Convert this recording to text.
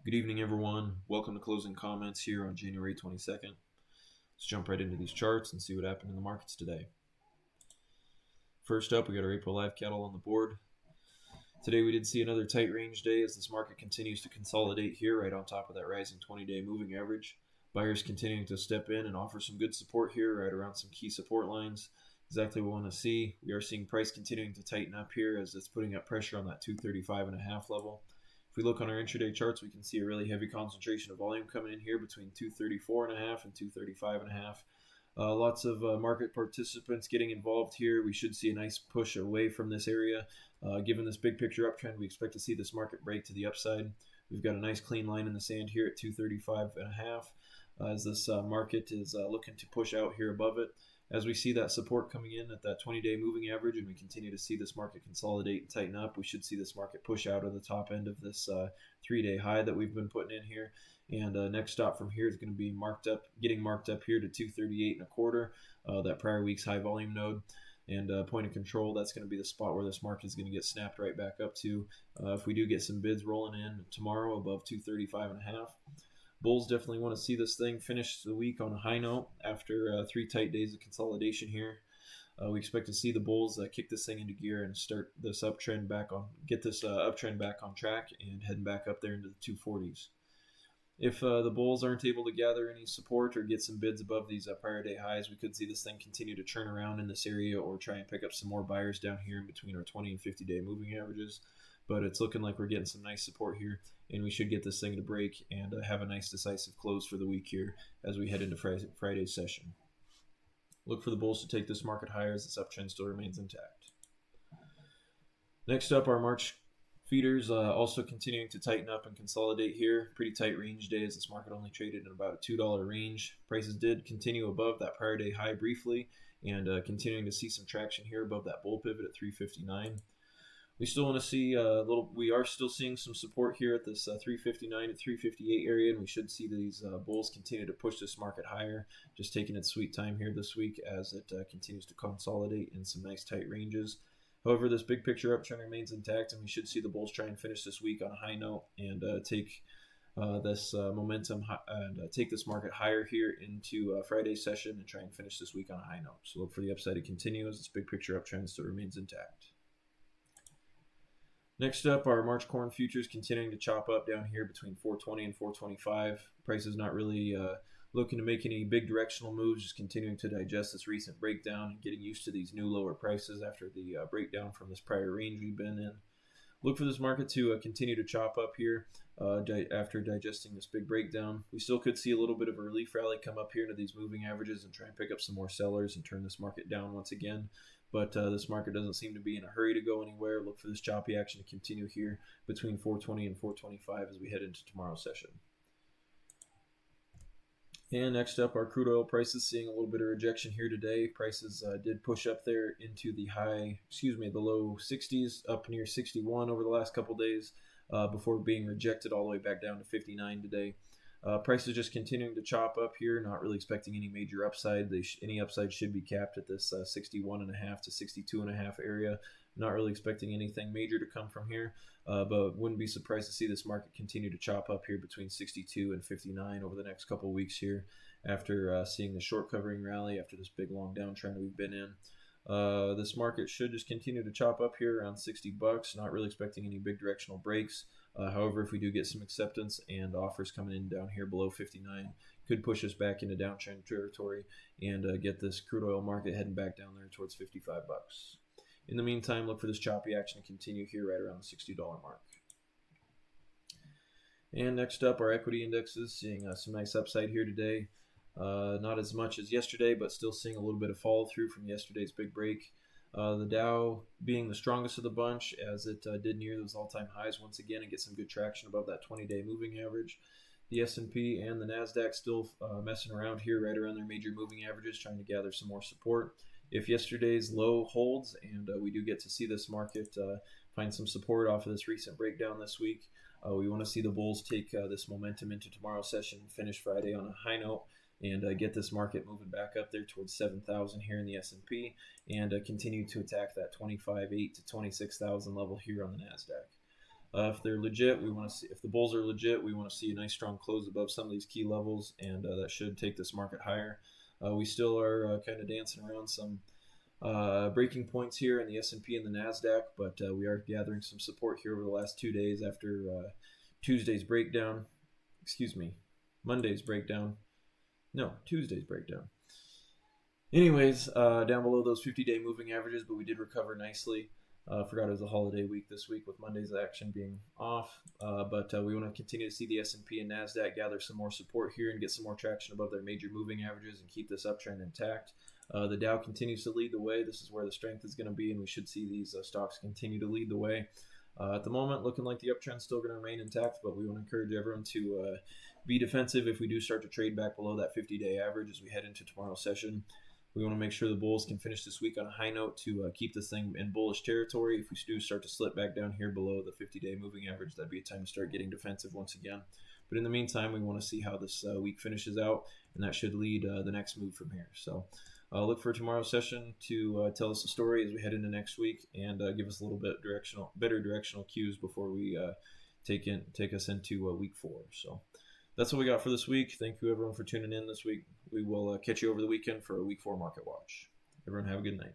Good evening, everyone. Welcome to Closing Comments here on January 22nd. Let's jump right into these charts and see what happened in the markets today. First up, we got our April live cattle on the board. Today we did see another tight range day as this market continues to consolidate here right on top of that rising 20-day moving average. Buyers continuing to step in and offer some good support here right around some key support lines. Exactly what we want to see. We are seeing price continuing to tighten up here as it's putting up pressure on that 235.5 level. If we look on our intraday charts, we can see a really heavy concentration of volume coming in here between 234.5 and 235.5. Lots of market participants getting involved here. We should see a nice push away from this area. Given this big picture uptrend, we expect to see this market break to the upside. We've got a nice clean line in the sand here at 235.5 as this market is looking to push out here above it. As we see that support coming in at that 20-day moving average and we continue to see this market consolidate and tighten up, we should see this market push out of the top end of this 3-day high that we've been putting in here. And next stop from here is going to be getting marked up here to 238.25, that prior week's high volume node. And point of control, that's going to be the spot where this market is going to get snapped right back up to. If we do get some bids rolling in tomorrow above 235.5. Bulls definitely want to see this thing finish the week on a high note after 3 tight days of consolidation here. We expect to see the Bulls kick this thing into gear and start this uptrend uptrend back on track and heading back up there into the 240s. If the Bulls aren't able to gather any support or get some bids above these prior day highs, we could see this thing continue to churn around in this area or try and pick up some more buyers down here in between our 20 and 50-day moving averages. But it's looking like we're getting some nice support here, and we should get this thing to break and have a nice decisive close for the week here as we head into Friday's session. Look for the Bulls to take this market higher as this uptrend still remains intact. Next up, our March feeders also continuing to tighten up and consolidate here. Pretty tight range day as this market only traded in about a $2 range. Prices did continue above that prior day high briefly and continuing to see some traction here above that bull pivot at 359. We still want to see we are still seeing some support here at this 359 to 358 area, and we should see these bulls continue to push this market higher, just taking its sweet time here this week as it continues to consolidate in some nice tight ranges. However, this big picture uptrend remains intact, and we should see the bulls try and finish this week on a high note and take this momentum and take this market higher here into Friday's session and try and finish this week on a high note. So look for the upside to continue as this big picture uptrend still remains intact. Next up, our March corn futures continuing to chop up down here between 420 and 425. Price is not really looking to make any big directional moves, just continuing to digest this recent breakdown and getting used to these new lower prices after the breakdown from this prior range we've been in. Look for this market to continue to chop up here after digesting this big breakdown. We still could see a little bit of a relief rally come up here into these moving averages and try and pick up some more sellers and turn this market down once again. But this market doesn't seem to be in a hurry to go anywhere. Look for this choppy action to continue here between 420 and 425 as we head into tomorrow's session. And next up, our crude oil prices seeing a little bit of rejection here today. Prices did push up there into the low 60s, up near 61 over the last couple days before being rejected all the way back down to 59 today. Prices just continuing to chop up here, not really expecting any major upside. Any upside should be capped at this 61.5 to 62.5 area. Not really expecting anything major to come from here, but wouldn't be surprised to see this market continue to chop up here between 62 and 59 over the next couple of weeks here after seeing the short covering rally after this big long downtrend we've been in. This market should just continue to chop up here around $60. Not really expecting any big directional breaks. However, if we do get some acceptance and offers coming in down here below 59, could push us back into downtrend territory and get this crude oil market heading back down there towards $55. In the meantime, look for this choppy action to continue here right around the $60 mark. And next up, our equity indexes seeing some nice upside here today. Not as much as yesterday, but still seeing a little bit of follow through from yesterday's big break. The Dow being the strongest of the bunch as it did near those all-time highs once again and get some good traction above that 20-day moving average. The S&P and the Nasdaq still messing around here right around their major moving averages, trying to gather some more support. If yesterday's low holds and we do get to see this market find some support off of this recent breakdown this week, we want to see the bulls take this momentum into tomorrow's session, finish Friday on a high note, and get this market moving back up there towards 7,000 here in the S&P and continue to attack that 25,800 to 26,000 level here on the Nasdaq. If they're legit, we want to see if the bulls are legit. We want to see a nice strong close above some of these key levels, and that should take this market higher. We still are kind of dancing around some breaking points here in the S&P and the Nasdaq, but we are gathering some support here over the last 2 days after Tuesday's breakdown. Excuse me, Monday's breakdown. No, Tuesday's breakdown. Anyways, down below those 50-day moving averages, but we did recover nicely. Forgot it was a holiday week this week with Monday's action being off, but we want to continue to see the S&P and Nasdaq gather some more support here and get some more traction above their major moving averages and keep this uptrend intact. The Dow continues to lead the way. This is where the strength is going to be, and we should see these stocks continue to lead the way. At the moment, looking like the uptrend's still going to remain intact, but we want to encourage everyone to be defensive if we do start to trade back below that 50-day average as we head into tomorrow's session. We want to make sure the bulls can finish this week on a high note to keep this thing in bullish territory. If we do start to slip back down here below the 50-day moving average, that'd be a time to start getting defensive once again. But in the meantime, we want to see how this week finishes out, and that should lead the next move from here. So look for tomorrow's session to tell us a story as we head into next week and give us a little bit better directional cues before we take us into week 4. So that's what we got for this week. Thank you, everyone, for tuning in this week. We will catch you over the weekend for a week 4 market watch. Everyone have a good night.